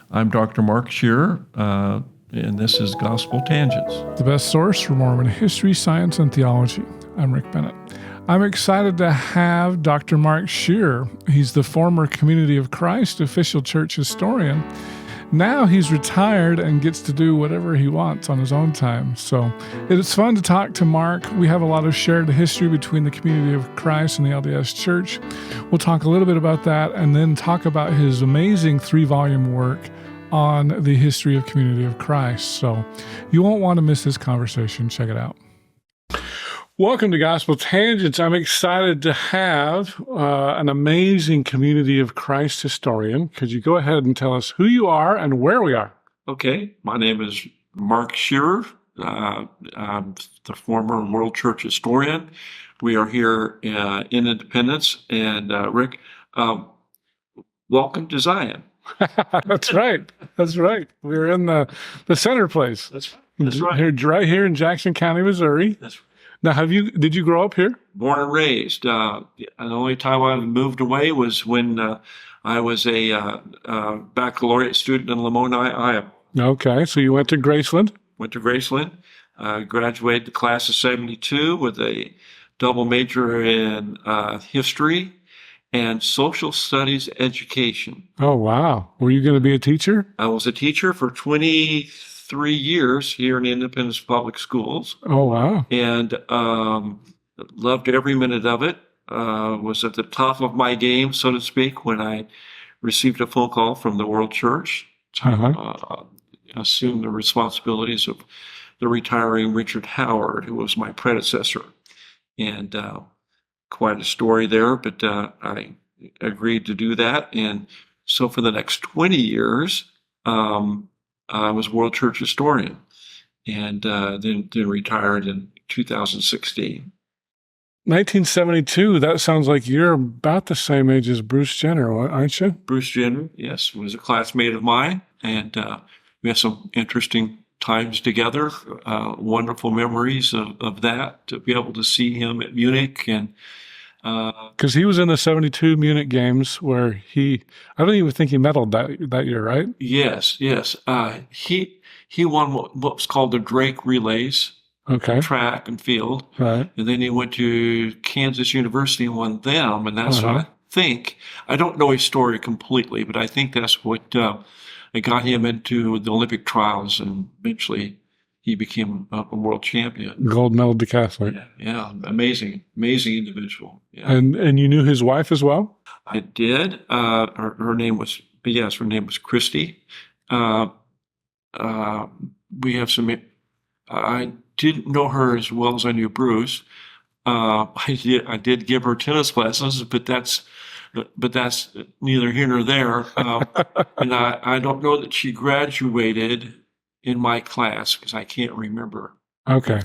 I'm Dr. Mark Scherer, and this is Gospel Tangents. The best source for Mormon history, science, and theology. I'm Rick Bennett. I'm excited to have Dr. Mark Scherer. He's the former Community of Christ official church historian. Now he's retired and gets to do whatever he wants on his own time. So it's fun to talk to Mark. We have a lot of shared history between the Community of Christ and the LDS Church. We'll talk a little bit about that and then talk about his amazing 3-volume work on the history of Community of Christ. So you won't want to miss this conversation. Check it out. Welcome to Gospel Tangents. I'm excited to have an amazing Community of Christ historian. Could you go ahead and tell us who you are and where we are? Okay, my name is Mark Scherer. I'm the former World Church historian. We are here in Independence, and Rick, welcome to Zion. That's right. That's right. We're in the center place. That's right. Right here in Jackson County, Missouri. That's right. Now, did you grow up here? Born and raised. And the only time I moved away was when I was a baccalaureate student in Lamoni, Iowa. Okay, so you went to Graceland? Went to Graceland. Graduated the class of 72 with a double major in history and social studies education. Oh, wow. Were you going to be a teacher? I was a teacher for 23 years here in Independence Public Schools. Oh, wow. And loved every minute of it. Was at the top of my game, so to speak, when I received a phone call from the World Church to assume the responsibilities of the retiring Richard Howard, who was my predecessor. And quite a story there, but I agreed to do that. And so for the next 20 years, I was World Church historian, and then retired in 2016. 1972, that sounds like you're about the same age as Bruce Jenner, aren't you? Bruce Jenner, yes, was a classmate of mine, and we had some interesting times together, wonderful memories of that, to be able to see him at Munich. And because he was in the 72 Munich games where I don't even think he medaled that year, right? Yes. He won what was called the Drake Relays, track and field. Right. And then he went to Kansas University and won them. And that's what I think. I don't know his story completely, but I think that's what got him into the Olympic trials, and eventually he became a world champion. Gold medal decathlete. Yeah, amazing individual. Yeah. And you knew his wife as well? I did. Her name was Christy. We have some. I didn't know her as well as I knew Bruce. I did give her tennis lessons, but that's neither here nor there. And I don't know that she graduated in my class, because I can't remember. Okay.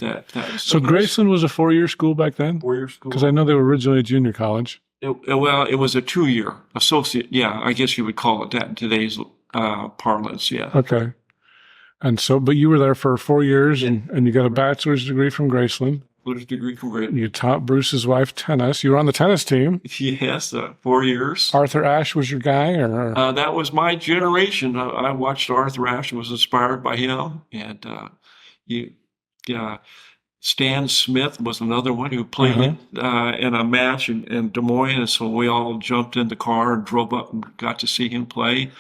So Graceland was a 4-year school back then? 4-year school. Because I know they were originally a junior college. It was a 2-year associate. Yeah, I guess you would call it that in today's parlance. Yeah. Okay. And so, but you were there for 4 years, and you got a bachelor's degree from Graceland. You taught Bruce's wife tennis. You were on the tennis team. Yes, 4 years. Arthur Ashe was your guy, or that was my generation. I watched Arthur Ashe and was inspired by him, and Stan Smith was another one who played in a match in Des Moines, and so we all jumped in the car and drove up and got to see him play.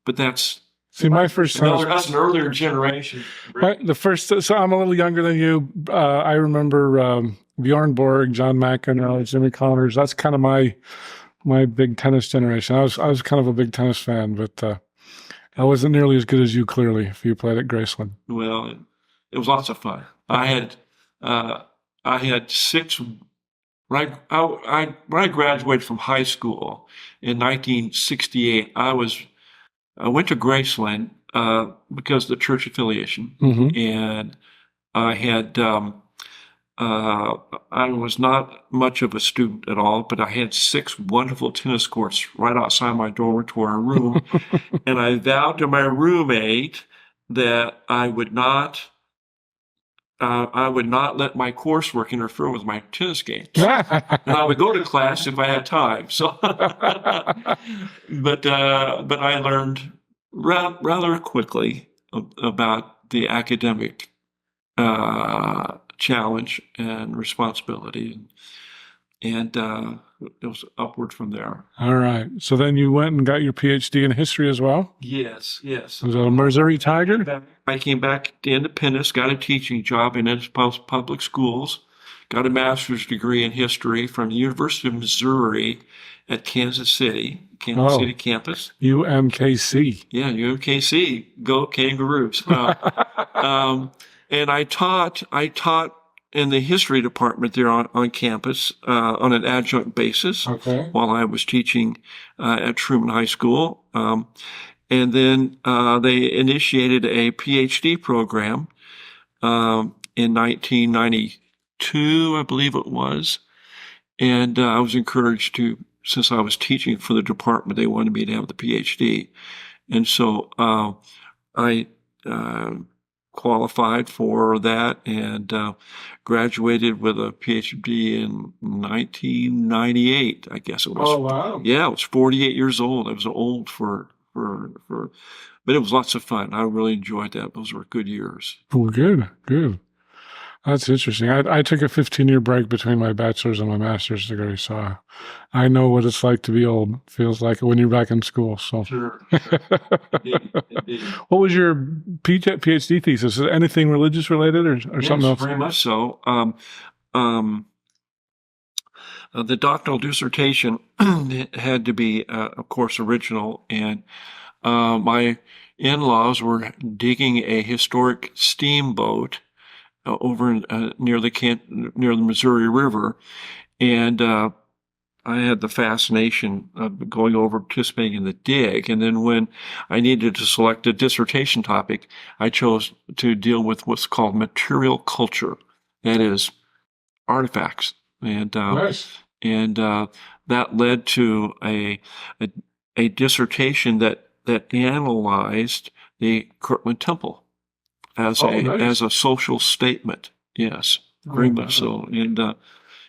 But that's. See, my first time. That's an earlier generation. So I'm a little younger than you. I remember Bjorn Borg, John McEnroe, Jimmy Connors. That's kind of my big tennis generation. I was kind of a big tennis fan, but I wasn't nearly as good as you, clearly, if you played at Graceland. Well, it was lots of fun. I had 6. When I graduated from high school in 1968, I went to Graceland because of the church affiliation, and I had I was not much of a student at all, but I had 6 wonderful tennis courts right outside my dormitory room, and I vowed to my roommate that I would not let my coursework interfere with my tennis games. And I would go to class if I had time. So, but I learned rather quickly about the academic challenge and responsibility, and it was upward from there. All right. So then you went and got your PhD in history as well? Yes, yes. Was that a Missouri Tiger? I came back to Independence, got a teaching job in public schools, got a master's degree in history from the University of Missouri at Kansas City campus. UMKC. Yeah, UMKC, go Kangaroos. And I taught in the history department there on campus on an adjunct basis while I was teaching at Truman High School. And then they initiated a PhD program in 1992, I believe it was. And I was encouraged to, since I was teaching for the department, they wanted me to have the PhD. And so I qualified for that and graduated with a PhD in 1998, I guess it was. Oh, wow. Yeah, I was 48 years old. I was old but it was lots of fun. I really enjoyed that. Those were good years. Well, good. That's interesting. I took a 15-year break between my bachelor's and my master's degree, so I know what it's like to be old. Feels like when you're back in school. So, Sure. Indeed. What was your PhD thesis? Is it anything religious related or something else? Very much so. The doctoral dissertation had to be, of course, original, and my in-laws were digging a historic steamboat over near the Missouri River, and I had the fascination of going over participating in the dig. And then when I needed to select a dissertation topic, I chose to deal with what's called material culture, that is, artifacts, and Nice. and that led to a dissertation that analyzed the Kirtland Temple as as a social statement. Yes, very much so, and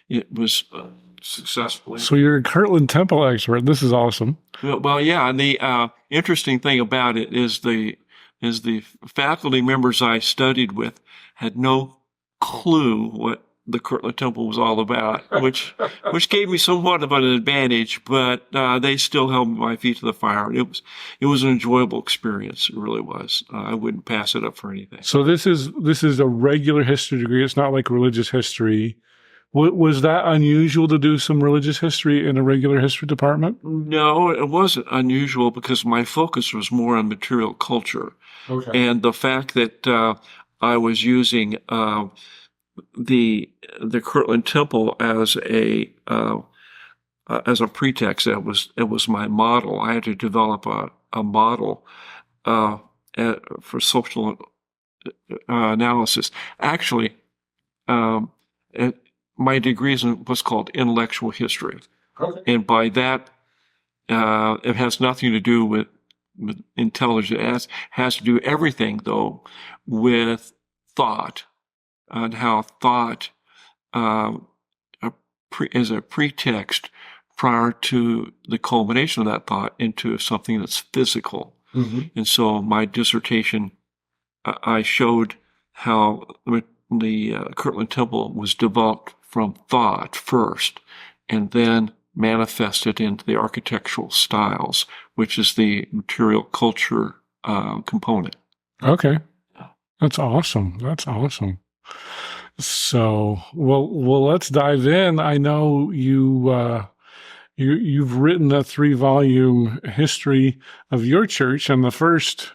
it was successful. So you're a Kirtland Temple expert. This is awesome. Well, yeah, and the interesting thing about it is the faculty members I studied with had no clue what the Kirtland Temple was all about, which gave me somewhat of an advantage, but they still held my feet to the fire. It was an enjoyable experience. It really was. I wouldn't pass it up for anything. So this is a regular history degree. It's not like religious history. Was that unusual to do some religious history in a regular history department? No, it wasn't unusual because my focus was more on material culture. Okay. And the fact that I was using the Kirtland Temple as a pretext, it was my model. I had to develop a model for social analysis. Actually, my degree is in what's called intellectual history, and by that, it has nothing to do with intelligence. It has to do everything though with thought, and how thought is a pretext prior to the culmination of that thought into something that's physical. Mm-hmm. And so my dissertation, I showed how the Kirtland Temple was developed from thought first, and then manifested into the architectural styles, which is the material culture component. Okay. That's awesome. So, well, let's dive in. I know you've written a 3-volume history of your church, and the first,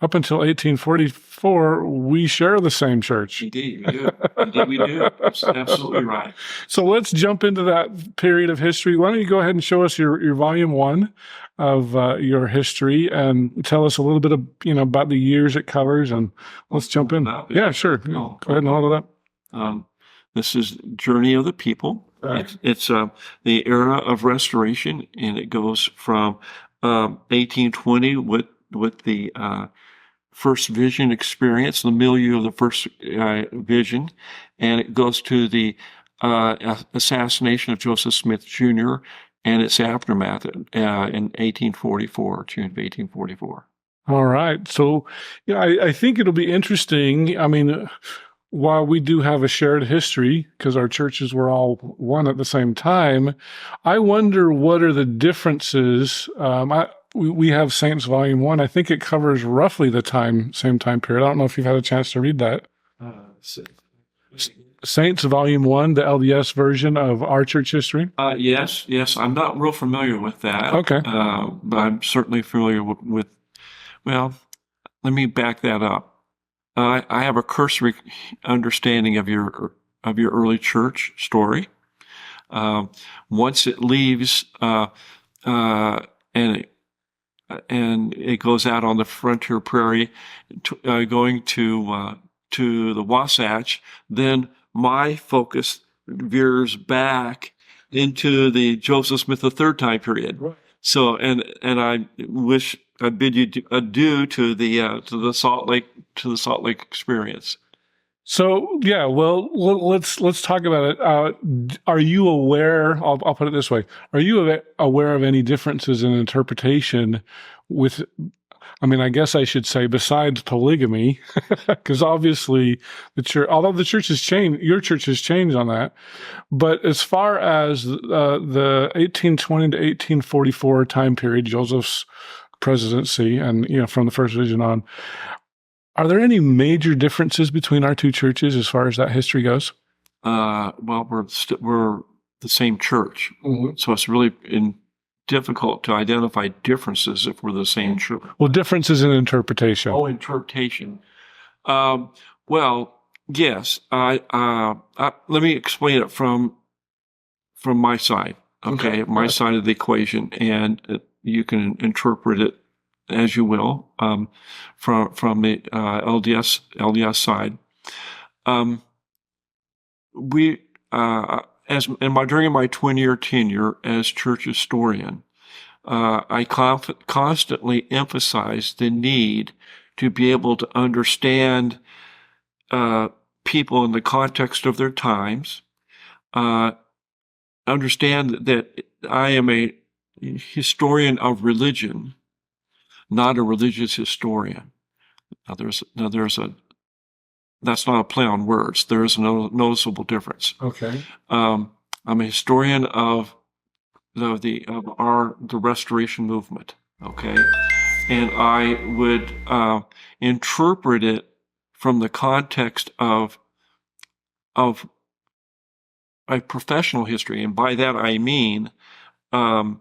up until 1844, we share the same church. Indeed, we do. That's absolutely right. So let's jump into that period of history. Why don't you go ahead and show us your volume 1 of your history and tell us a little bit of, about the years it covers, and let's jump in. Yeah, sure. Go ahead and hold it up. This is Journey of the People. Right. It's the era of restoration, and it goes from 1820 with the first vision experience, the milieu of the first vision, and it goes to the assassination of Joseph Smith Jr. and its aftermath in 1844, June of 1844. All right. So, yeah, I think it'll be interesting. I mean, while we do have a shared history because our churches were all one at the same time, I wonder what are the differences. We have Saints Volume 1. I think it covers roughly the same time period. I don't know if you've had a chance to read that. Saints Volume 1, the LDS version of our church history? Yes. I'm not real familiar with that. Okay. But I'm certainly familiar with, well, let me back that up. I have a cursory understanding of your early church story. Once it leaves, and it goes out on the frontier prairie, going to the Wasatch, then my focus veers back into the Joseph Smith III time period. Right. So, and I bid you adieu to the Salt Lake experience. So, yeah, well, let's talk about it. Are you aware? I'll put it this way: are you aware of any differences in interpretation with? I mean, I guess I should say besides polygamy, because obviously the church, although the church has changed, your church has changed on that. But as far as the 1820 to 1844 time period, Joseph's presidency, and from the first vision on, are there any major differences between our two churches as far as that history goes? Well, we're the same church, so it's really difficult to identify differences if we're the same church. Well, differences in interpretation. Oh, interpretation. Well, yes. Let me explain it from my side. Okay, my side of the equation, and you can interpret it as you will from the LDS side. During my 20-year tenure as church historian, I constantly emphasized the need to be able to understand people in the context of their times, understand that I am a historian of religion, not a religious historian. That's not a play on words. There is no noticeable difference. Okay. I'm a historian of the Restoration movement. Okay, and I would interpret it from the context of a professional history, and by that I mean I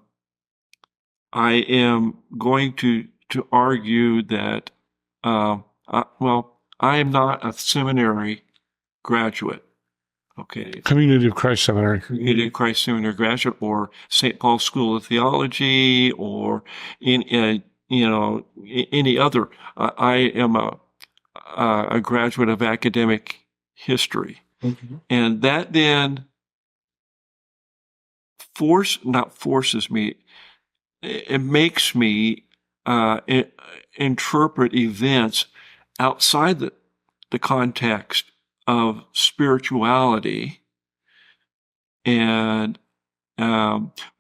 am going to argue that I am not a seminary graduate. Okay. Community of Christ Seminary. Community of Christ Seminary graduate, or St. Paul's School of Theology, or any other. I am a graduate of academic history, and that then forces me. It makes me interpret events outside the context of spirituality, and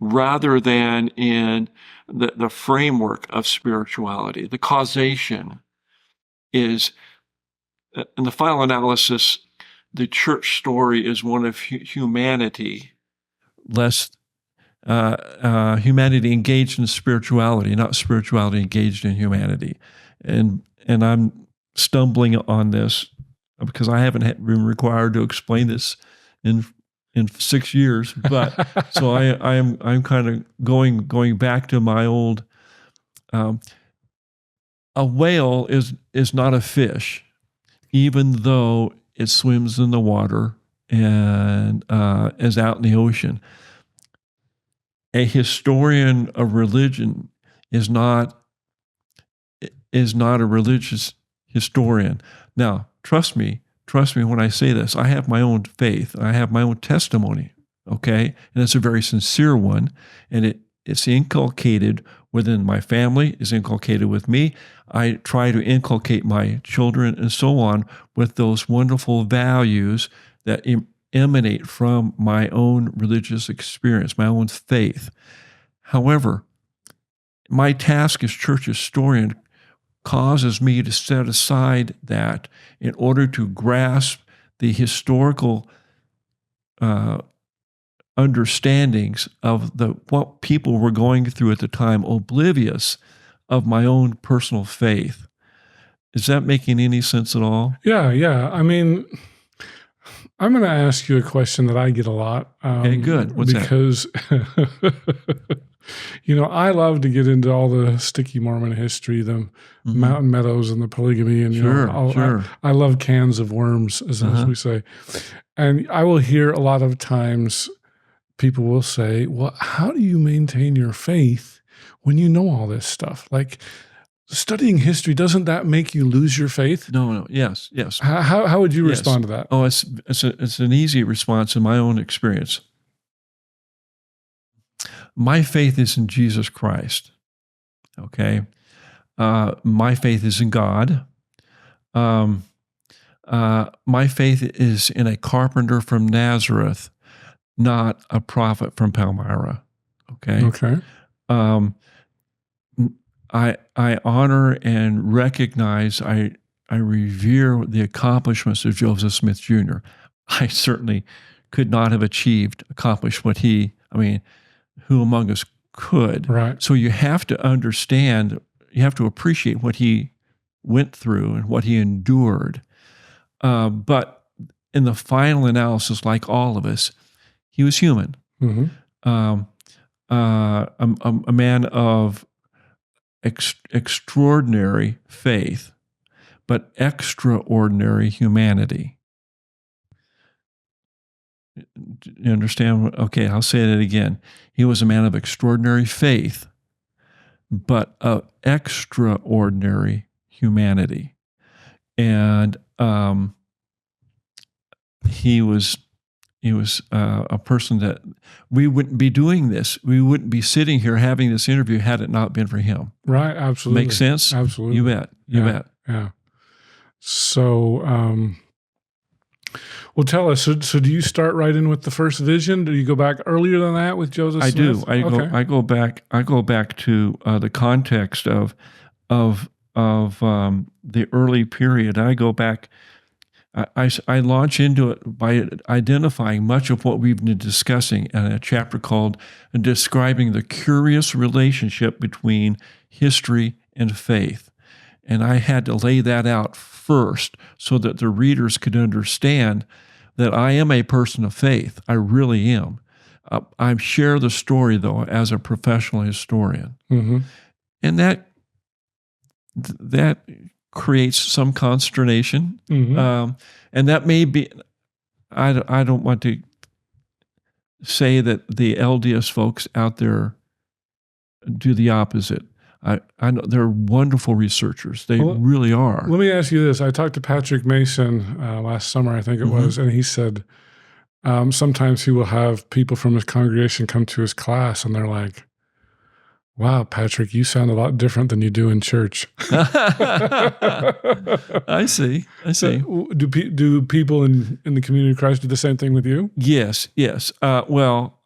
rather than in the framework of spirituality. The causation is, in the final analysis, the church story is one of humanity, less humanity engaged in spirituality, not spirituality engaged in humanity. And I'm stumbling on this because I haven't been required to explain this in 6 years. But so I'm kind of going back to my old. A whale is not a fish, even though it swims in the water and is out in the ocean. A historian of religion is not a religious historian. Now, trust me when I say this. I have my own faith. I have my own testimony, okay? And it's a very sincere one, and it's inculcated within my family, it's inculcated with me. I try to inculcate my children and so on with those wonderful values that emanate from my own religious experience, my own faith. However, my task as church historian causes me to set aside that in order to grasp the historical understandings of what people were going through at the time, oblivious of my own personal faith. Is that making any sense at all? Yeah. I mean, I'm going to ask you a question that I get a lot. Okay, good. What's because, I love to get into all the sticky Mormon history, the Mountain Meadows and the polygamy. And, Sure. I love cans of worms, as we say. And I will hear a lot of times people will say, well, how do you maintain your faith when you know all this stuff? Like, studying history, doesn't that make you lose your faith? No. Yes. How would you respond to that? Oh, it's an easy response in my own experience. My faith is in Jesus Christ. Okay, my faith is in God. My faith is in a carpenter from Nazareth, not a prophet from Palmyra. Okay. I honor and recognize, I revere the accomplishments of Joseph Smith Jr. I certainly could not have accomplished what who among us could? Right. So you have to understand, you have to appreciate what he went through and what he endured. But in the final analysis, like all of us, he was human. A man of extraordinary faith, but extraordinary humanity. You understand? Okay, I'll say that again. He was a man of extraordinary faith, but of extraordinary humanity. And he was a person that we wouldn't be doing this. We wouldn't be sitting here having this interview had it not been for him. Right, absolutely. Make sense? Absolutely. You bet. You bet. Yeah. So, well, tell us. So, do you start right in with the first vision? Do you go back earlier than that with Joseph Smith? I do. I go back to the context of the early period. I go back. I launch into it by identifying much of what we've been discussing in a chapter called Describing the Curious Relationship Between History and Faith. And I had to lay that out first so that the readers could understand that I am a person of faith. I really am. I share the story, though, as a professional historian. And that creates some consternation. And that may be, I don't want to say that the LDS folks out there do the opposite. I know they're wonderful researchers. They really are. Let me ask you this. I talked to Patrick Mason last summer, I think it was, and he said sometimes he will have people from his congregation come to his class and they're like, wow, Patrick, you sound a lot different than you do in church. I see. So, do people in the community of Christ do the same thing with you? Yes. Well,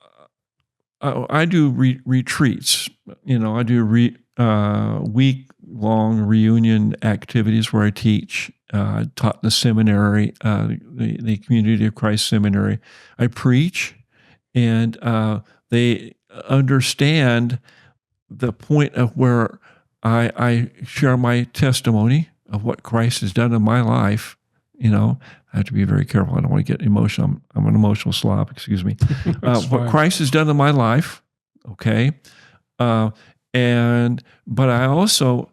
I do retreats. I do week-long reunion activities where I teach. I taught in the seminary, the Community of Christ Seminary. I preach, and they understand the point of where I share my testimony of what Christ has done in my life. I have to be very careful. I don't want to get emotional. I'm an emotional slob, excuse me. What Christ has done in my life, okay? But I also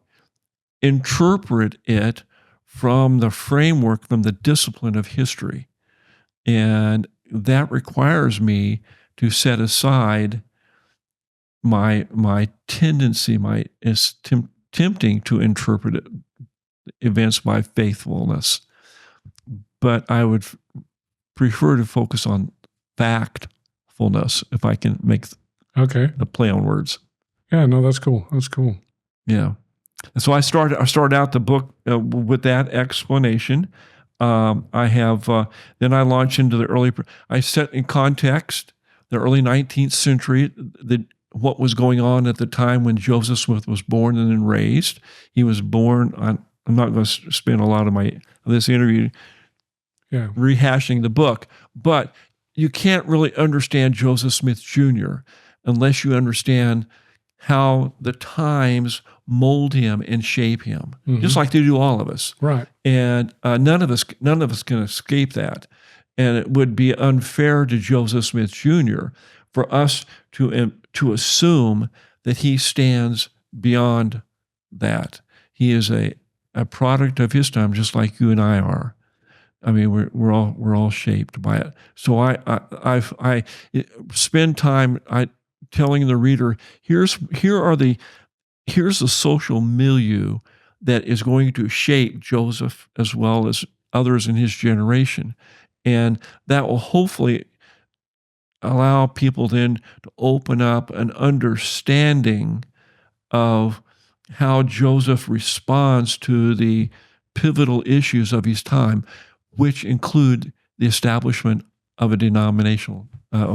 interpret it from the framework, from the discipline of history. And that requires me to set aside my tendency, is tempting to interpret events by faithfulness. But I would prefer to focus on factfulness, if I can make the play on words. Yeah, no, that's cool. Yeah. And so I started out the book with that explanation. Then I launch into I set in context the early 19th century, the what was going on at the time when Joseph Smith was born and then raised. He was born on. I'm not going to spend a lot of this interview rehashing the book, but you can't really understand Joseph Smith Jr. unless you understand how the times mold him and shape him, just like they do all of us. Right. And none of us can escape that. And it would be unfair to Joseph Smith Jr. for us to assume that he stands beyond that. He is a product of his time, just like you and I are. I mean, we're all shaped by it. So I spend time telling the reader, here's the social milieu that is going to shape Joseph as well as others in his generation, and that will hopefully allow people then to open up an understanding of how Joseph responds to the pivotal issues of his time, which include the establishment of a denomination. Yeah.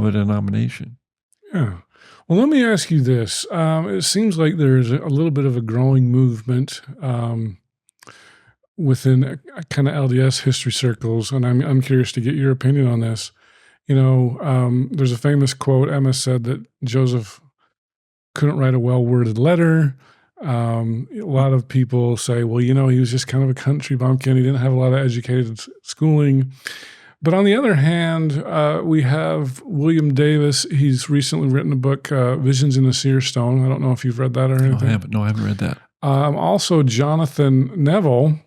Well, let me ask you this. It seems like there's a little bit of a growing movement within kind of LDS history circles, and I'm curious to get your opinion on this. There's a famous quote. Emma said that Joseph couldn't write a well-worded letter. A lot of people say, well, he was just kind of a country bumpkin. He didn't have a lot of educated schooling. But on the other hand, we have William Davis. He's recently written a book, Visions in the Seer Stone. I don't know if you've read that or anything. I haven't read that. Also, Jonathan Neville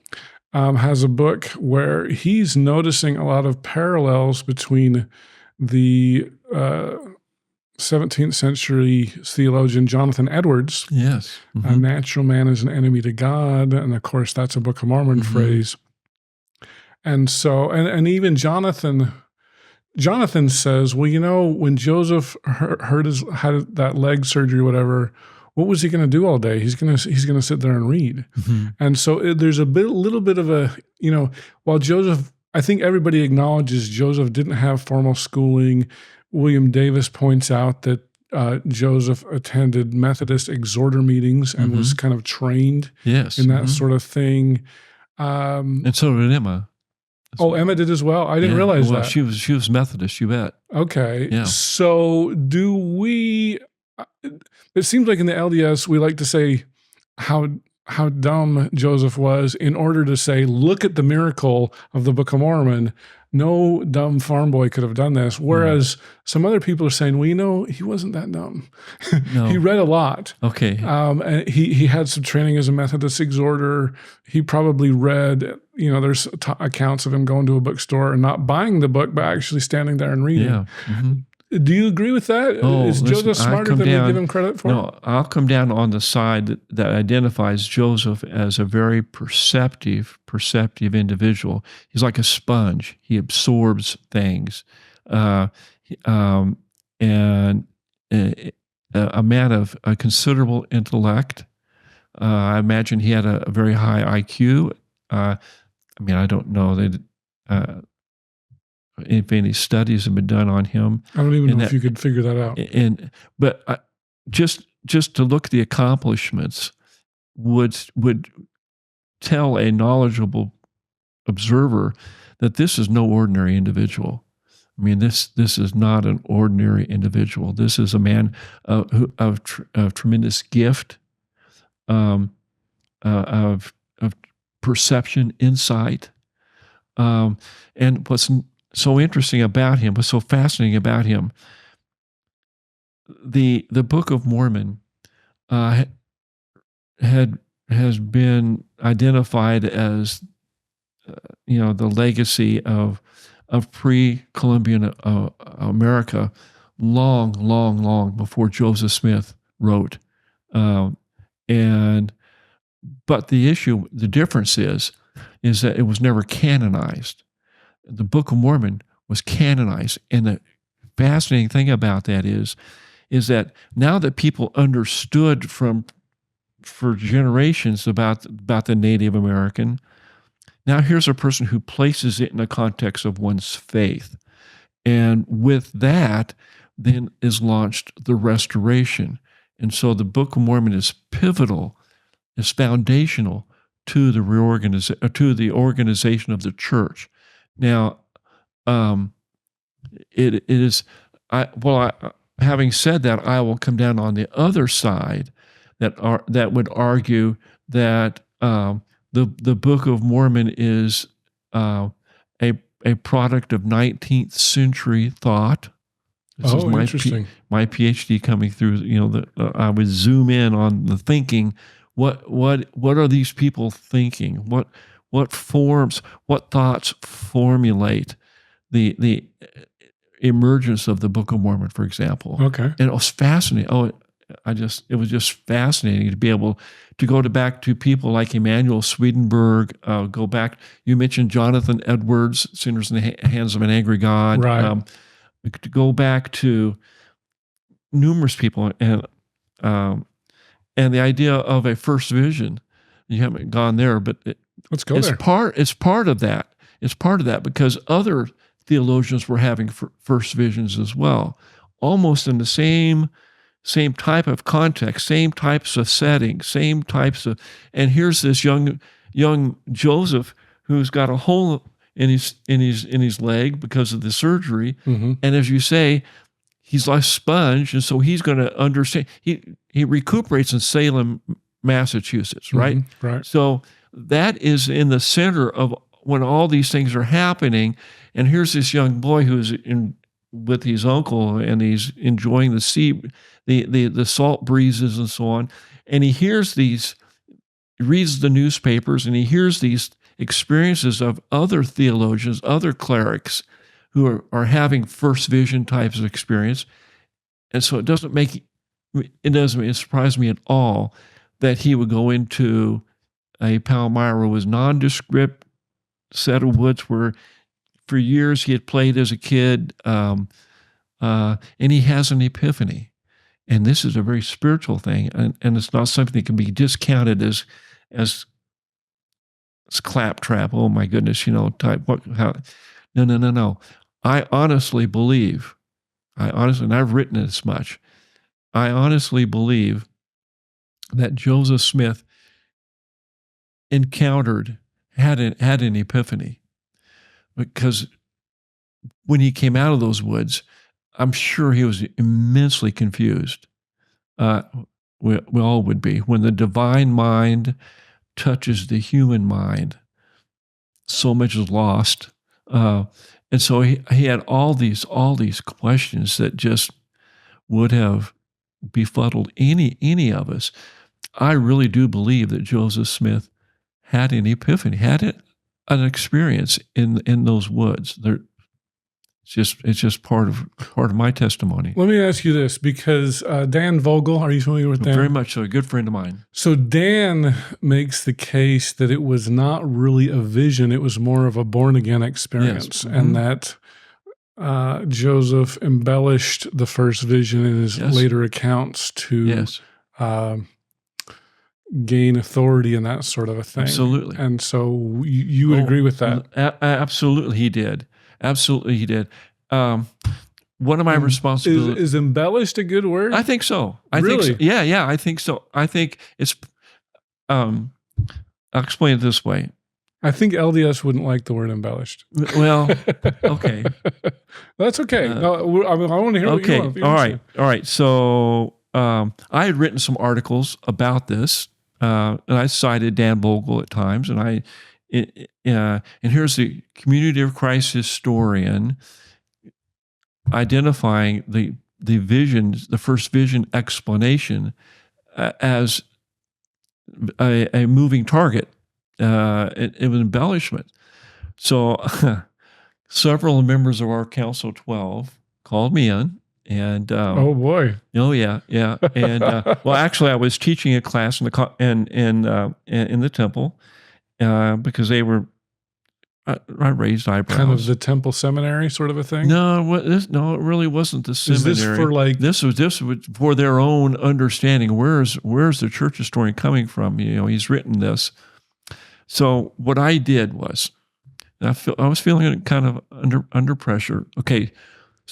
has a book where he's noticing a lot of parallels between the 17th century theologian Jonathan Edwards. Yes. A natural man is an enemy to God. And of course, that's a Book of Mormon phrase. And so, and even Jonathan says, well, when Joseph had that leg surgery or whatever, what was he going to do all day? He's going to sit there and read. And so there's little bit of a, while Joseph, I think everybody acknowledges Joseph didn't have formal schooling. William Davis points out that Joseph attended Methodist exhorter meetings and was kind of trained in that sort of thing. And so did Emma. Oh, Emma did as well? I didn't realize that. She was Methodist, you bet. Okay. Yeah. So do we, it seems like in the LDS, we like to say how dumb Joseph was in order to say, look at the miracle of the Book of Mormon. No dumb farm boy could have done this. Whereas some other people are saying, well, he wasn't that dumb. No. He read a lot. Okay. And he had some training as a Methodist exhorter. He probably read, there's accounts of him going to a bookstore and not buying the book, but actually standing there and reading. Yeah. Do you agree with that? Is Joseph smarter than we give him credit for? No, I'll come down on the side that identifies Joseph as a very perceptive individual. He's like a sponge. He absorbs things. And a man of a considerable intellect. I imagine he had a very high IQ. I don't know if any studies have been done on him. I don't even know if you could figure that out. But just to look at the accomplishments would tell a knowledgeable observer that this is no ordinary individual. I mean, this is not an ordinary individual. This is a man of tremendous gift, of perception, insight, and what's so interesting about him, what's so fascinating about him, the Book of Mormon has been identified as the legacy of pre-Columbian America long before Joseph Smith wrote. But the difference is that it was never canonized. The Book of Mormon was canonized, and the fascinating thing about that is that now that people understood for generations about the Native American, now here's a person who places it in the context of one's faith. And with that, then is launched the restoration. And so the Book of Mormon is pivotal, is foundational to the organization of the church. Now, it is. Having said that, I will come down on the other side that would argue that the Book of Mormon is a product of 19th century thought. This is interesting. My PhD coming through. I would zoom in on the thinking. What are these people thinking? What thoughts formulate the emergence of the Book of Mormon, for example? Okay. And it was fascinating. It was just fascinating to be able to go back to people like Emanuel Swedenborg, go back. You mentioned Jonathan Edwards, Sinners in the Hands of an Angry God. Right. To go back to numerous people, and the idea of a first vision. You haven't gone there, but let's go there. It's part of that. It's part of that because other theologians were having first visions as well, almost in the same type of context, same types of settings, same types of. And here's this young Joseph who's got a hole in his leg because of the surgery, mm-hmm. and as you say, he's like a sponge, and so he's going to understand. He recuperates in Salem, Massachusetts, right? Mm-hmm. Right. So that is in the center of when all these things are happening. And here's this young boy who's with his uncle, and he's enjoying the sea, the salt breezes and so on. And he reads the newspapers, and he hears these experiences of other theologians, other clerics who are having first vision types of experience. And so it doesn't surprise me at all that he would go into a Palmyra with nondescript set of woods where for years he had played as a kid, and he has an epiphany. And this is a very spiritual thing, and it's not something that can be discounted as claptrap. Oh my goodness, type what? How? No. I honestly believe, and I've written as much. I honestly believe that Joseph Smith had an epiphany, because when he came out of those woods, I'm sure he was immensely confused. We all would be. When the divine mind touches the human mind, so much is lost. And so he had all these questions that just would have befuddled any of us. I really do believe that Joseph Smith had an epiphany, had an experience in those woods. It's just part of my testimony. Let me ask you this, because Dan Vogel, are you familiar with Dan? Very much so, a good friend of mine. So Dan makes the case that it was not really a vision, it was more of a born-again experience, yes. and that Joseph embellished the first vision in his later accounts to gain authority and that sort of a thing. Absolutely. And so you would agree with that? Absolutely, he did. Absolutely, he did. One of my responsibilities is embellished a good word? I think so. Really? Think so. Yeah, I think so. I think it's. I'll explain it this way. I think LDS wouldn't like the word embellished. Well, okay, that's okay. No, I want to hear. Okay, what you want. All right. So I had written some articles about this, and I cited Dan Vogel at times, and and here's the Community of Christ historian identifying the visions, the first vision explanation as a moving target. It was embellishment. So several members of our Council 12 called me in, and oh boy, oh yeah, and well, actually, I was teaching a class in the temple because they were. I raised eyebrows. Kind of the temple seminary sort of a thing? No, it really wasn't the seminary. Is this for like... This was for their own understanding. Where's the church historian coming from? He's written this. So what I did was, I was feeling kind of under pressure. Okay,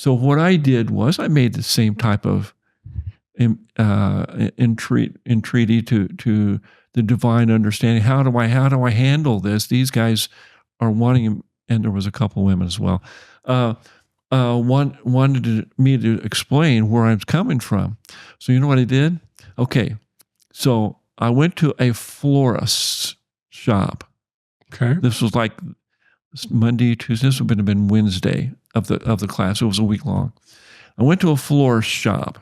So what I did was I made the same type of entreaty to the divine understanding. How do I handle this? These guys are wanting, and there was a couple women as well. Wanted me to explain where I was coming from. So you know what I did? Okay, so I went to a florist's shop. Okay. This was like Monday, Tuesday. This would have been Wednesday of the class. It was a week long. I went to a florist shop,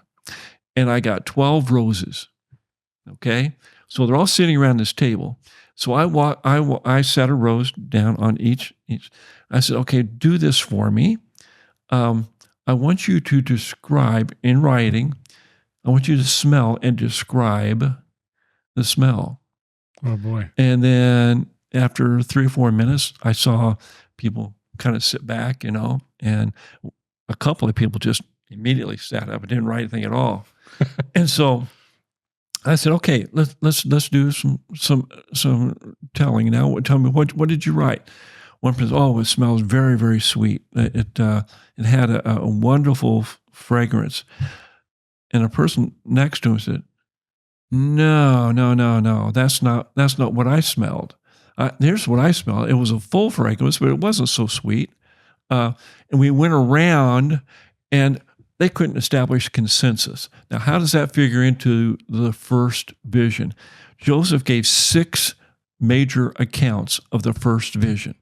and I got 12 roses. Okay, so they're all sitting around this table. So I set a rose down on each. I said, okay, do this for me. I want you to describe in writing. I want you to smell and describe the smell. Oh boy. And then after 3 or 4 minutes, I saw people kind of sit back, and a couple of people just immediately sat up and didn't write anything at all. And so I said, okay, let's do some telling now. Tell me, what did you write? One person, it smells very, very sweet. It had a wonderful fragrance. And a person next to him said, no, that's not what I smelled. Here's what I smelled. It was a full fragrance, but it wasn't so sweet. And we went around, and they couldn't establish consensus. Now, how does that figure into the first vision? Joseph gave 6 major accounts of the first vision.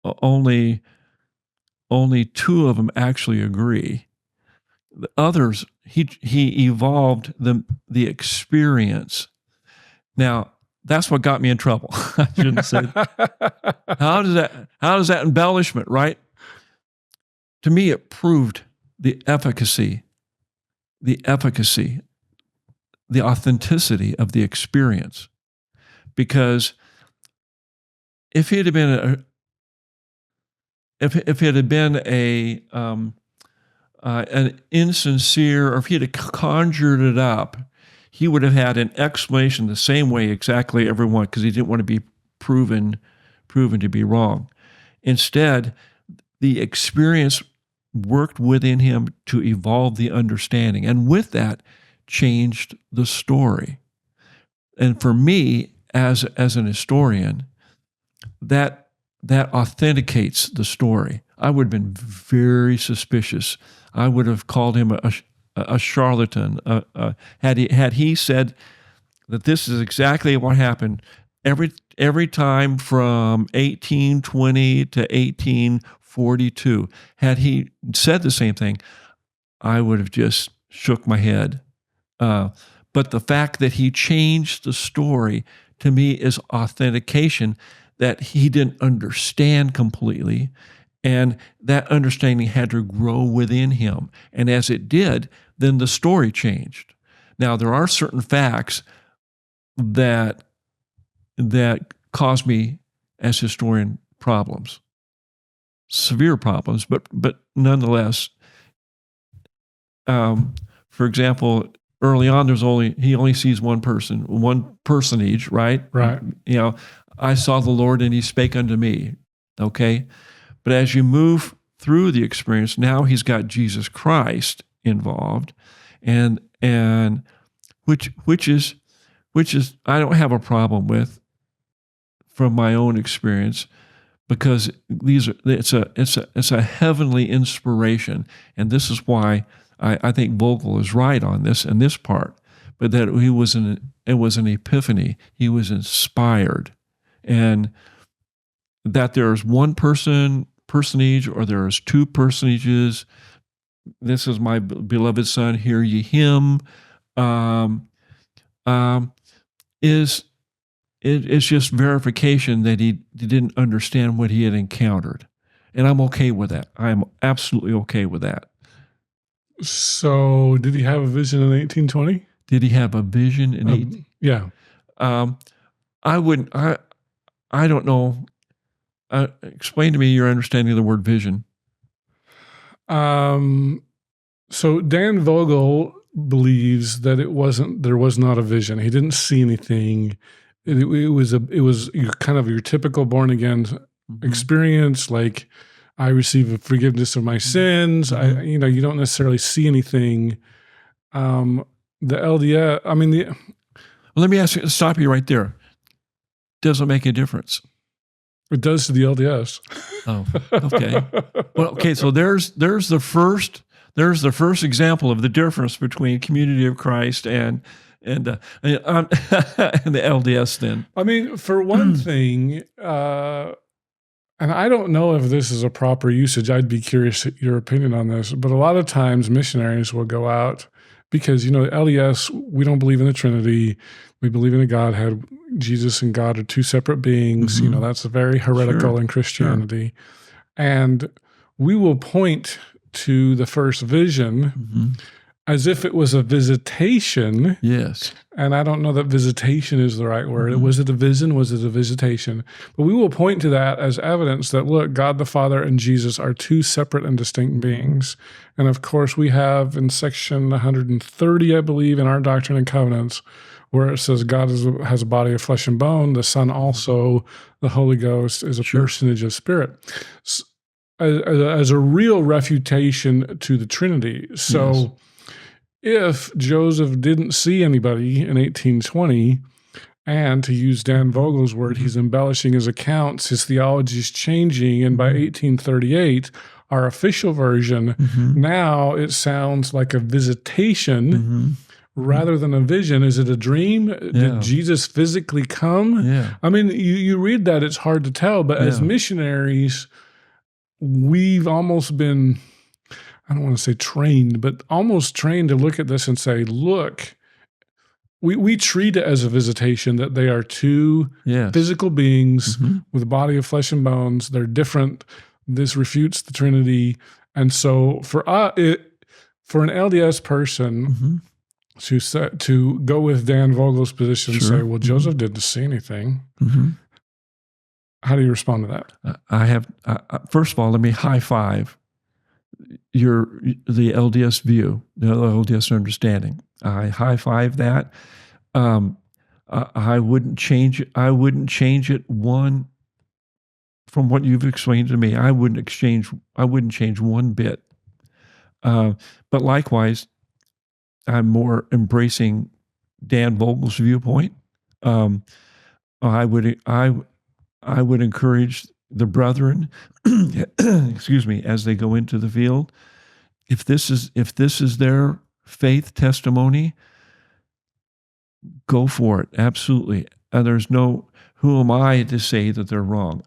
Only 2 of them actually agree. The others, he evolved the experience. Now, that's what got me in trouble. I shouldn't say that. How does that embellishment, right? To me, it proved the efficacy, the authenticity of the experience. Because if it had been an insincere, or if he had conjured it up, he would have had an explanation the same way exactly everyone, because he didn't want to be proven to be wrong. Instead, the experience worked within him to evolve the understanding, and with that, changed the story. And for me, as an historian, that authenticates the story. I would have been very suspicious. I would have called him a charlatan. Had he said that this is exactly what happened every time from 1820 to 1842, had he said the same thing, I would have just shook my head. But the fact that he changed the story, to me, is authentication that he didn't understand completely, and that understanding had to grow within him. And as it did, then the story changed. Now, there are certain facts that cause me, as historian, problems, severe problems, but nonetheless, for example, early on, he only sees one personage, right? Right. I saw the Lord and he spake unto me. Okay. But as you move through the experience, now he's got Jesus Christ involved, and which is I don't have a problem with from my own experience, because it's a heavenly inspiration, and this is why I think Vogel is right on this and this part, but that it was an epiphany. He was inspired, and that there's one personage, or there's 2 personages. This is my beloved son, hear ye him. It's just verification that he didn't understand what he had encountered, and I'm okay with that. I'm absolutely okay with that. So, did he have a vision in 1820? Did he have a vision in 18? Yeah. I wouldn't. I don't know. Explain to me your understanding of the word vision. So Dan Vogel believes that there was not a vision. He didn't see anything. It was your kind of your typical born again experience, like I receive a forgiveness of my sins. Mhm. You don't necessarily see anything. The LDS, I mean, Well, let me stop you right there. Doesn't make a difference. it does to the LDS. Oh, okay. Well, okay. So there's the first example of the difference between Community of Christ and the LDS. Then, I mean, for one thing, and I don't know if this is a proper usage. I'd be curious your opinion on this. But a lot of times missionaries will go out because, LDS, we don't believe in the Trinity. We believe in a Godhead. Jesus and God are two separate beings. Mhm. That's very heretical Sure, in Christianity. And we will point to the first vision Mhm. as if it was a visitation. Yes. And I don't know that visitation is the right word. Was it a vision? Was it a visitation? But we will point to that as evidence that, look, God the Father and Jesus are two separate and distinct beings. And of course, we have in section 130, I believe, in our Doctrine and Covenants, where it says God has a body of flesh and bone. The Son also, the Holy Ghost, is a personage of spirit. As a real refutation to the Trinity. So if Joseph didn't see anybody in 1820, and to use Dan Vogel's word, he's embellishing his accounts, his theology is changing, and by 1838, our official version, now it sounds like a visitation rather than a vision. Is it a dream? Did Jesus physically come? Yeah. I mean, you read that, it's hard to tell, but as missionaries, we've almost been, I don't want to say trained, but almost trained to look at this and say, look, we treat it as a visitation, that they are two physical beings with a body of flesh and bones. They're different. This refutes the Trinity. And so for an LDS person to go with Dan Vogel's position and say, well, Joseph didn't see anything. How do you respond to that? I have, first of all, let me high five the LDS view, the LDS understanding. I high five that. I wouldn't change it. I wouldn't change it one from what you've explained to me. I wouldn't change one bit. But likewise, I'm more embracing Dan Vogel's viewpoint. I would encourage the brethren, excuse me, as they go into the field, if this is their faith testimony, go for it. Absolutely. And there's who am I to say that they're wrong?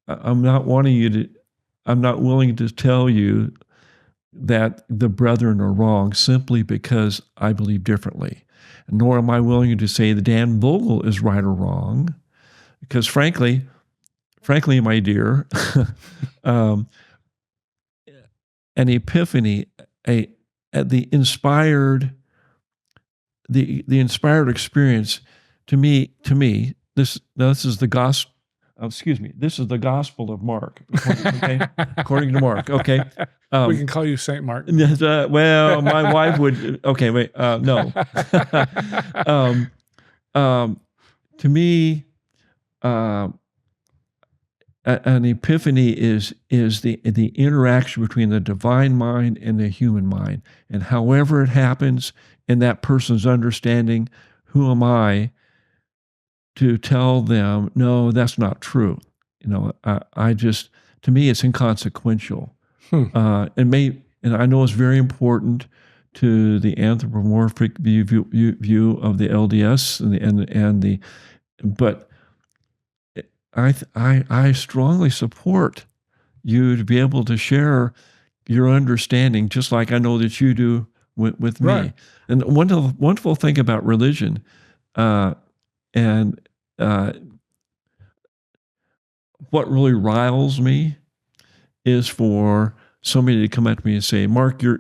I'm not willing to tell you that the brethren are wrong simply because I believe differently. Nor am I willing to say that Dan Vogel is right or wrong, because frankly, my dear, an epiphany, the inspired experience to me, this is the gospel. This is the Gospel of Mark. Okay, according to Mark. Okay, we can call you Saint Mark. Well, my wife would. Okay, wait. No. To me, an epiphany is the interaction between the divine mind and the human mind, and however it happens in that person's understanding, who am I to tell them, no, that's not true? To me, it's inconsequential. And I know it's very important to the anthropomorphic view of the LDS but I strongly support you to be able to share your understanding, just like I know that you do with me. Right. And one wonderful thing about religion, what really riles me is for somebody to come at me and say, "Mark, your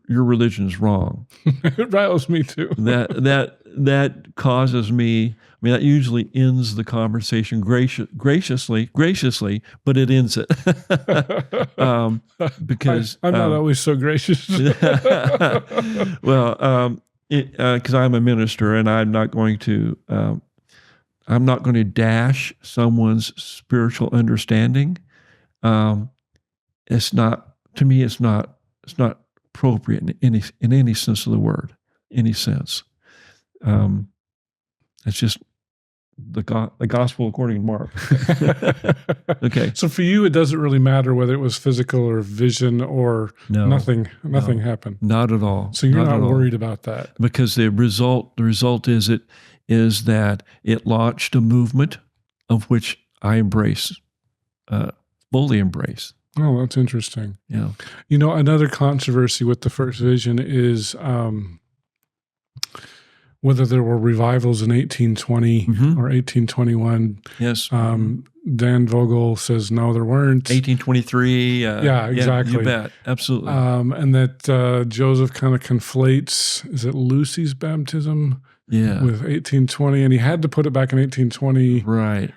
religion is wrong." It riles me too. That causes me. I mean, that usually ends the conversation graciously, but it ends it. Because I'm not always so gracious. Well, because I'm a minister, and I'm not going to dash someone's spiritual understanding. it's not, to me, it's not appropriate in any sense of the word, any sense. It's just the gospel according to Mark. Okay. So for you, it doesn't really matter whether it was physical or vision or nothing happened. Not at all. So you're not worried about that, because the result is that it launched a movement of which I embrace, fully embrace. Oh, that's interesting. Yeah. Another controversy with the first vision is whether there were revivals in 1820 or 1821. Yes. Dan Vogel says, no, there weren't. 1823. Yeah, exactly. You bet. Absolutely. And that Joseph kind of conflates, is it Lucy's baptism? Yeah. With 1820, and he had to put it back in 1820. Right.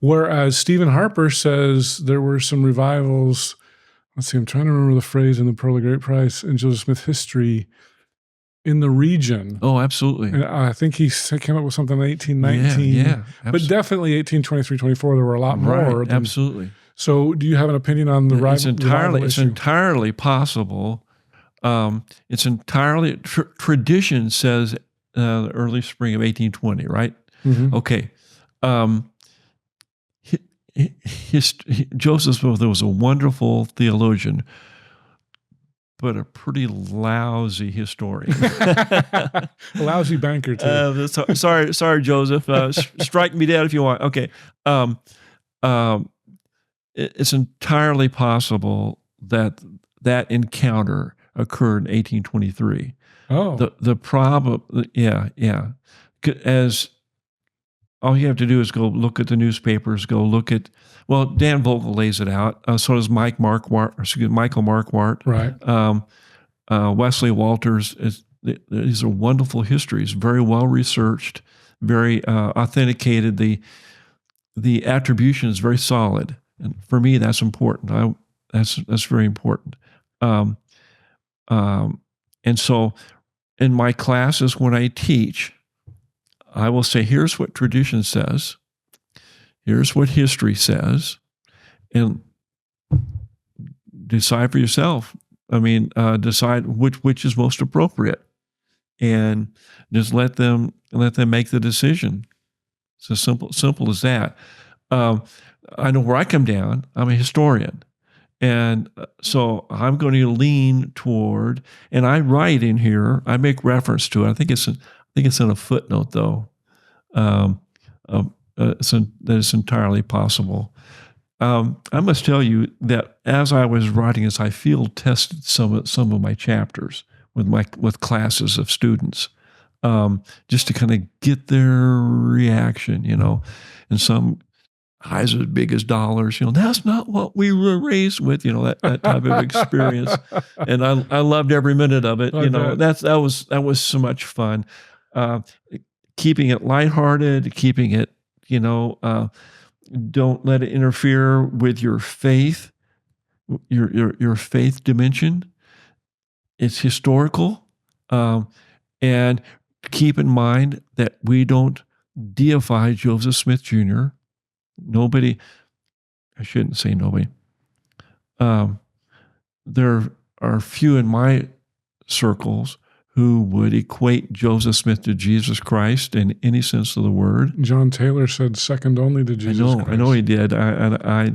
Whereas Stephen Harper says there were some revivals. Let's see, I'm trying to remember the phrase in the Pearl of Great Price in Joseph Smith history in the region. Oh, absolutely. And I think he came up with something in 1819. Yeah. But definitely 1823, 24, there were a lot more. Right, absolutely. So do you have an opinion on the revival issue? It's entirely possible. It's entirely, tradition says the early spring of 1820, right? Okay. Joseph Smith was a wonderful theologian, but a pretty lousy historian. A lousy banker, too. Sorry, Joseph. Strike me dead if you want. Okay. It's entirely possible that encounter occurred in 1823. Oh. The problem, yeah. As all you have to do is go look at the newspapers, go look at, Dan Vogel lays it out. So does Michael Marquardt. Right. Wesley Walters. These are wonderful histories, very well researched, very authenticated. The attribution is very solid, and for me, that's important. That's very important. And so, in my classes, when I teach, I will say, here's what tradition says, here's what history says, and decide for yourself. Decide which is most appropriate, and just let them make the decision. It's as simple as that. I know where I come down. I'm a historian. And so I'm going to lean toward, and I write in here, I make reference to it. I think it's in a footnote, though. That it's entirely possible. I must tell you that as I was writing this, I field tested some of my chapters with classes of students, just to kind of get their reaction, and some eyes as big as dollars, that's not what we were raised with, that type of experience. And I loved every minute of it. That was so much fun. Keeping it lighthearted, keeping it, don't let it interfere with your faith, your faith dimension. It's historical. And keep in mind that we don't deify Joseph Smith Jr. Nobody, I shouldn't say nobody. There are few in my circles who would equate Joseph Smith to Jesus Christ in any sense of the word. John Taylor said second only to Jesus Christ. I know he did. I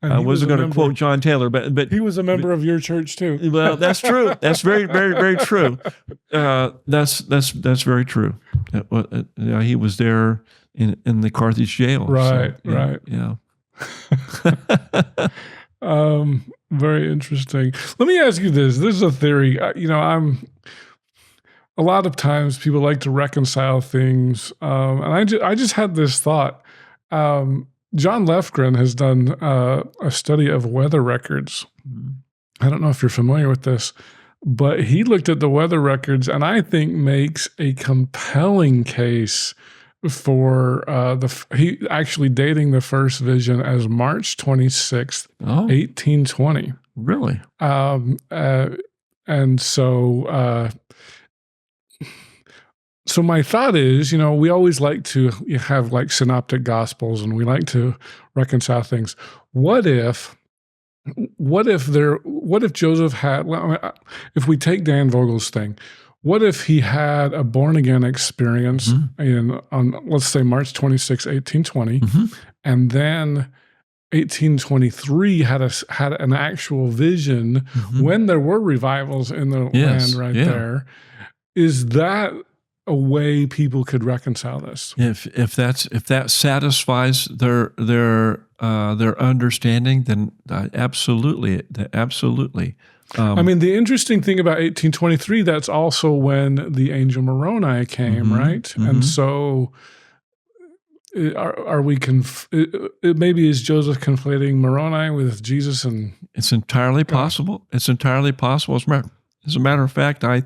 wasn't going to quote John Taylor, but he was a member of your church too. Well, that's true. That's very, very, very true. That's very true. He was there in the Carthage jail. Right. Yeah. Very interesting. Let me ask you this. This is a theory. A lot of times people like to reconcile things. And I just had this thought. John Lefgren has done a study of weather records. I don't know if you're familiar with this, but he looked at the weather records and I think makes a compelling case for he actually dating the first vision as March 26th, 1820. Really? And so So my thought is, we always like to have like synoptic gospels, and we like to reconcile things. What if Joseph had, if we take Dan Vogel's thing, what if he had a born again experience on, let's say, March 26, 1820, and then 1823 had an actual vision when there were revivals in the land there? Is that a way people could reconcile this? If that satisfies their understanding, then absolutely. I mean, the interesting thing about 1823, that's also when the angel Moroni came, right? And so, are we maybe is Joseph conflating Moroni with Jesus? And it's entirely possible. It's entirely possible. As a matter of fact, that's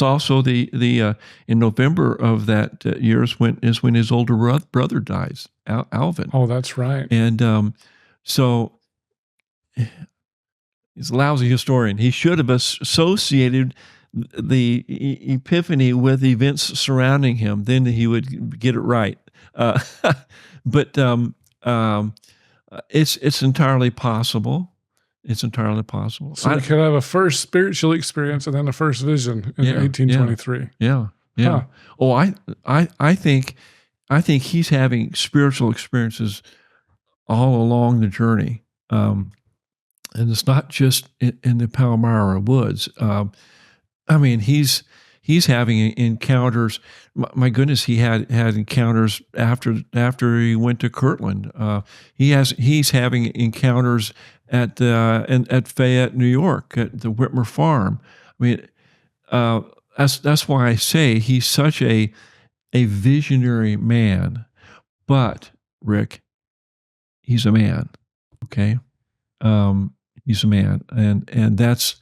also the in November of that year is when his older brother dies, Alvin. Oh, that's right. And so he's a lousy historian. He should have associated the epiphany with events surrounding him. Then he would get it right. But it's entirely possible. It's entirely possible. So we could have a first spiritual experience and then a first vision in 1823. Yeah. Huh. Oh, I think he's having spiritual experiences all along the journey, and it's not just in the Palmyra woods. I mean, he's having encounters. My goodness, he had encounters after he went to Kirtland. He's having encounters at Fayette, New York, at the Whitmer Farm. I mean, that's why I say he's such a visionary man. But Rick, he's a man. Okay, he's a man, and that's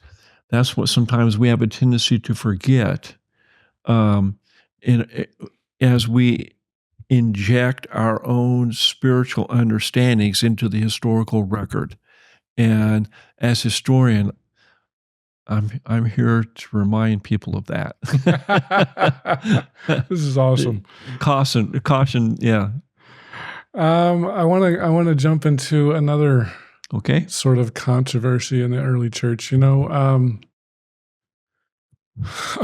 what sometimes we have a tendency to forget. As we inject our own spiritual understandings into the historical record. And as historian, I'm here to remind people of that. This is awesome. Caution, yeah. I want to jump into another sort of controversy in the early church. Of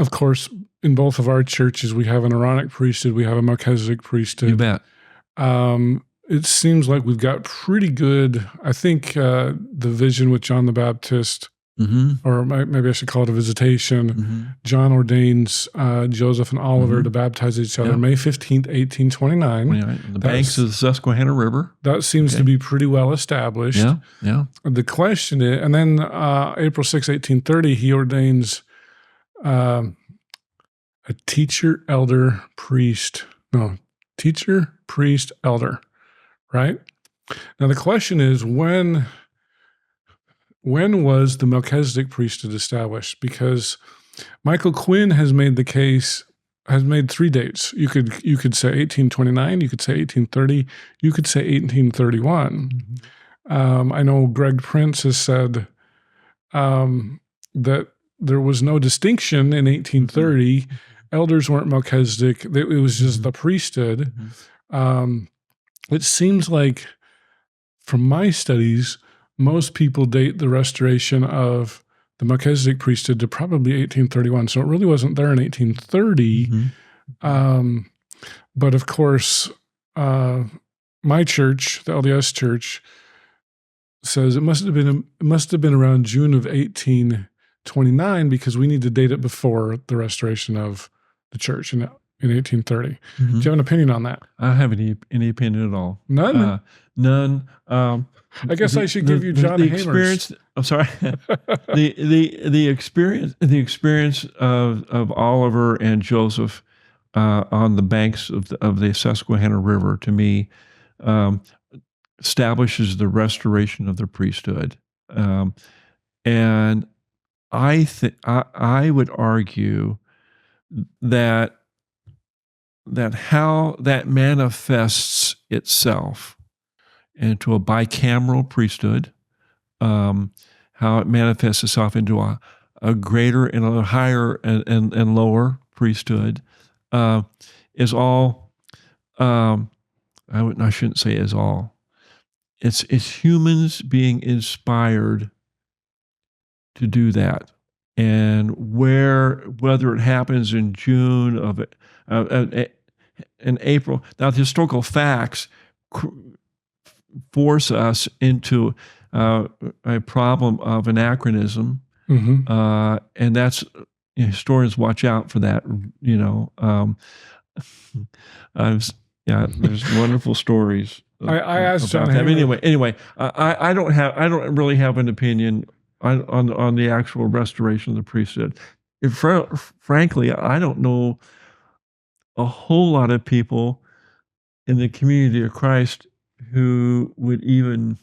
course, in both of our churches, we have an Aaronic priesthood, we have a Melchizedek priesthood. You bet. It seems like we've got pretty good, I think, the vision with John the Baptist, or maybe I should call it a visitation. John ordains Joseph and Oliver to baptize each other May 15th, 1829. The banks of the Susquehanna River. That seems to be pretty well established. Yeah. The question is, and then April 6, 1830, he ordains a teacher, priest, elder, right? Now the question is, when was the Melchizedek priesthood established? Because Michael Quinn has made the case, has made three dates. You could say 1829, you could say 1830, you could say 1831. I know Greg Prince has said that there was no distinction in 1830. Elders weren't Melchizedek. It was just the priesthood. It seems like, from my studies, most people date the restoration of the Melchizedek priesthood to probably 1831. So it really wasn't there in 1830. But of course, my church, the LDS Church, says it must have been around June of 1829, because we need to date it before the restoration of the church in 1830. Do you have an opinion on that? I don't have any opinion at all. None? None. I guess I should give you John the Hamer's. Experience. I'm sorry. the experience of Oliver and Joseph on the banks of the Susquehanna River, to me, establishes the restoration of the priesthood, and I would argue that how that manifests itself into a bicameral priesthood, how it manifests itself into a greater and a higher and lower priesthood, is all. I shouldn't say is all. It's humans being inspired to do that, and whether it happens in June in April. Now, the historical facts force us into a problem of anachronism, and that's, historians watch out for that. There's wonderful stories. I asked John that. Hamer. Anyway, I don't really have an opinion on the actual restoration of the priesthood. Frankly, I don't know a whole lot of people in the community of Christ who would even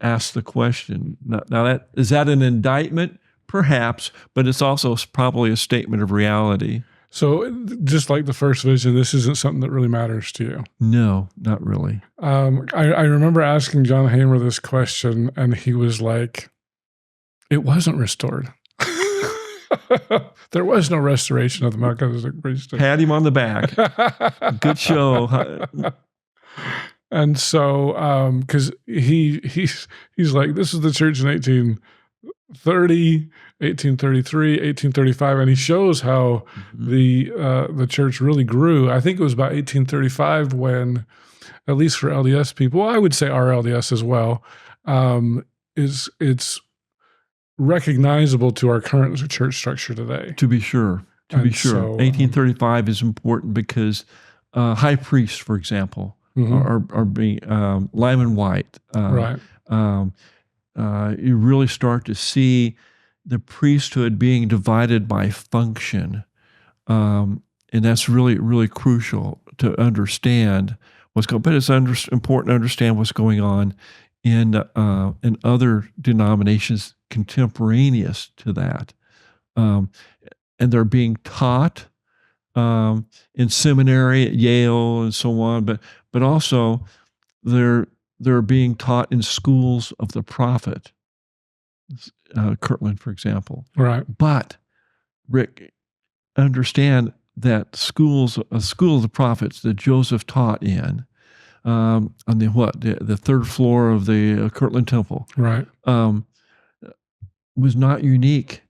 ask the question. Now is that an indictment? Perhaps, but it's also probably a statement of reality. So just like the first vision, this isn't something that really matters to you? No, not really. I remember asking John Hamer this question, and he was like, it wasn't restored. There was no restoration of the Melchizedek priesthood. Pat him on the back. Good show. And so, because he's like, this is the church in 1830, 1833, 1835, and he shows how the church really grew. I think it was about 1835 when, at least for LDS people, I would say our LDS as well, it's recognizable to our current church structure today. To be sure. So, 1835 is important because high priests, for example, are being Lyman White. Right. You really start to see the priesthood being divided by function, and that's really, really crucial to understand what's going. But it's important to understand what's going on in other denominations contemporaneous to that, and they're being taught in seminary at Yale and so on, but also they're being taught in schools of the prophet, Kirtland, for example. Right. But Rick, understand that a school of the prophets that Joseph taught in, on the third floor of the Kirtland Temple, right, was not unique.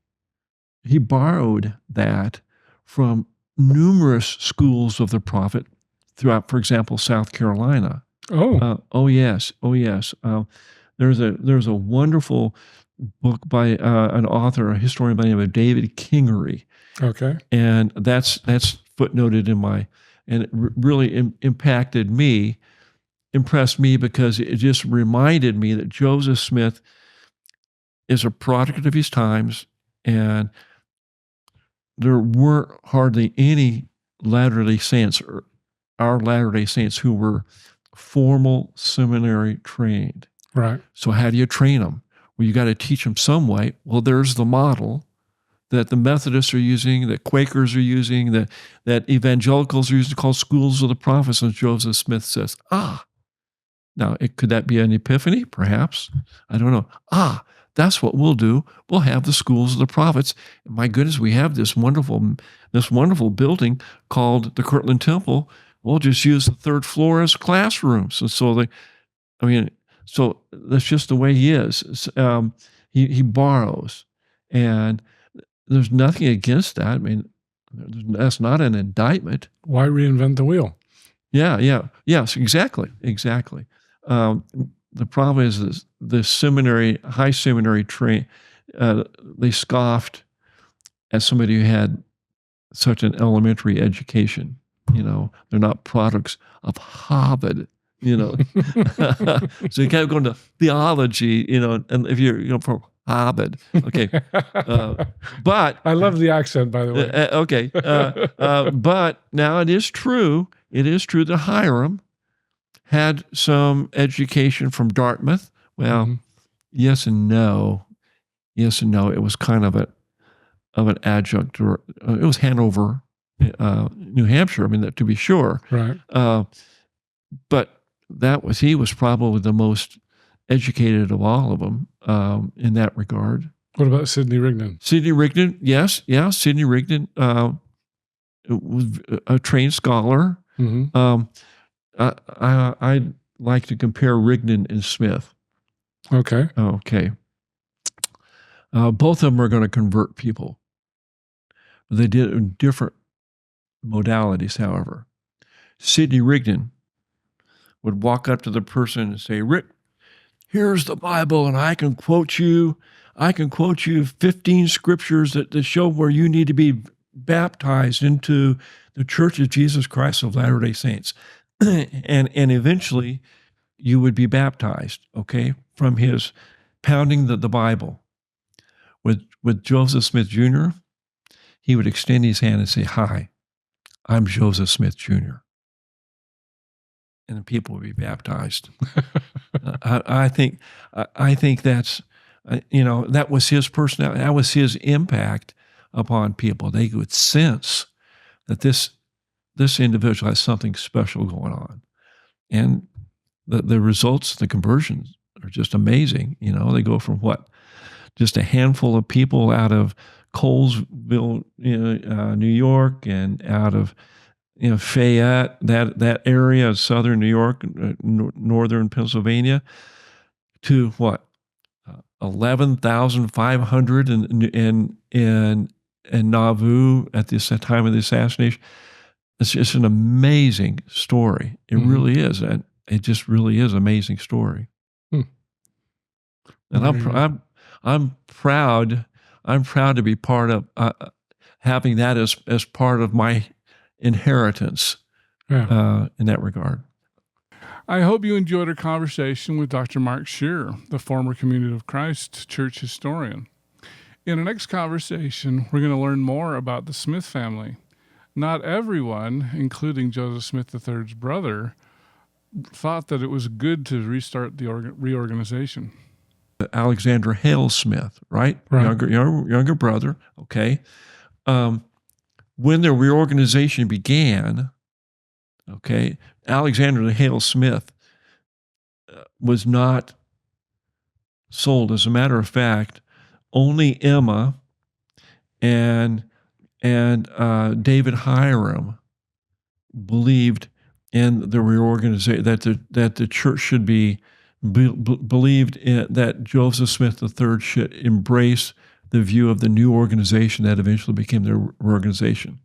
He borrowed that from numerous schools of the prophet throughout, for example, South Carolina. Yes. There's a wonderful book by an author, a historian by the name of David Kingery. Okay. And that's footnoted and it really impressed me because it just reminded me that Joseph Smith is a product of his times, and there weren't hardly any Latter-day Saints, or our Latter-day Saints, who were formal seminary trained. Right. So how do you train them? Well, you got to teach them some way. Well, there's the model that the Methodists are using, that Quakers are using, that evangelicals are using, called schools of the prophets. And Joseph Smith says, now could that be an epiphany? Perhaps. I don't know. That's what we'll do. We'll have the schools of the prophets. And my goodness, we have this wonderful building called the Kirtland Temple. We'll just use the third floor as classrooms. And so so that's just the way he is. He borrows, and there's nothing against that. I mean, that's not an indictment. Why reinvent the wheel? Yes, exactly. The problem is the high seminary train, they scoffed at somebody who had such an elementary education. They're not products of Harvard. So you can't go into theology, and if you're from Harvard, okay. But I love the accent, by the way. Okay. But now it is true that Hiram had some education from Dartmouth. Well, yes and no. It was kind of an adjunct, or it was Hanover, New Hampshire. I mean, to be sure. Right. But he was probably the most educated of all of them in that regard. What about Sidney Rigdon? Sidney Rigdon, yes. Yeah, Sidney Rigdon was a trained scholar. Mm-hmm. I'd like to compare Rigdon and Smith. Okay. Okay. Both of them are going to convert people. They did it in different modalities, however. Sidney Rigdon would walk up to the person and say, Rick, here's the Bible, and I can quote you 15 scriptures that show where you need to be baptized into the Church of Jesus Christ of Latter-day Saints. and eventually you would be baptized, okay, from his pounding the Bible. With Joseph Smith Jr., he would extend his hand and say, hi, I'm Joseph Smith Jr. And the people would be baptized. I think that's, that was his personality. That was his impact upon people. They would sense that this individual has something special going on. And the results, the conversions are just amazing. They go from just a handful of people out of Colesville, New York, and out of Fayette, that area of southern New York, northern Pennsylvania, to 11,500 in Nauvoo at this time of the assassination. It's just an amazing story. It really is. And it just really is an amazing story. And I'm proud to be part of having that as part of my inheritance in that regard. I hope you enjoyed our conversation with Dr. Mark Scherer, the former Community of Christ church historian. In our next conversation, we're going to learn more about the Smith family. Not everyone, including Joseph Smith III's brother, thought that it was good to restart the reorganization. Alexander Hale Smith, right? Younger brother, okay. When the reorganization began, okay, Alexander Hale Smith was not sold. As a matter of fact, only Emma and David Hiram believed in the reorganization, that the church should be believed in, that Joseph Smith III should embrace the view of the new organization that eventually became their organization.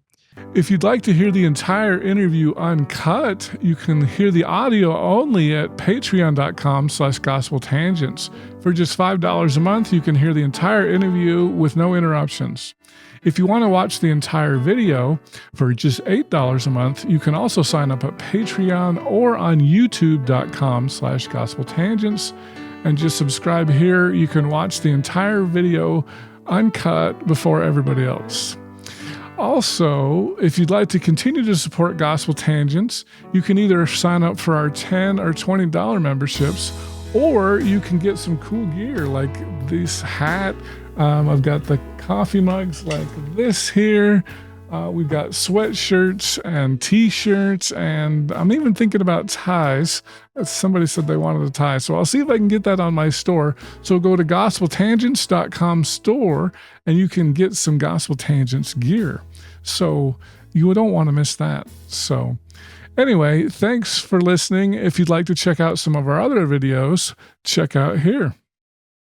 If you'd like to hear the entire interview uncut, you can hear the audio only at patreon.com/gospeltangents. For just $5 a month, you can hear the entire interview with no interruptions. If you want to watch the entire video for just $8 a month, you can also sign up at Patreon or on youtube.com/gospeltangents and just subscribe here. You can watch the entire video uncut before everybody else. Also, if you'd like to continue to support Gospel Tangents, you can either sign up for our $10 or $20 memberships, or you can get some cool gear like this hat. I've got the coffee mugs like this here. We've got sweatshirts and t-shirts, and I'm even thinking about ties. Somebody said they wanted a tie, so I'll see if I can get that on my store. So go to gospeltangents.com store, and you can get some Gospel Tangents gear. So you don't want to miss that. So anyway, thanks for listening. If you'd like to check out some of our other videos, check out here.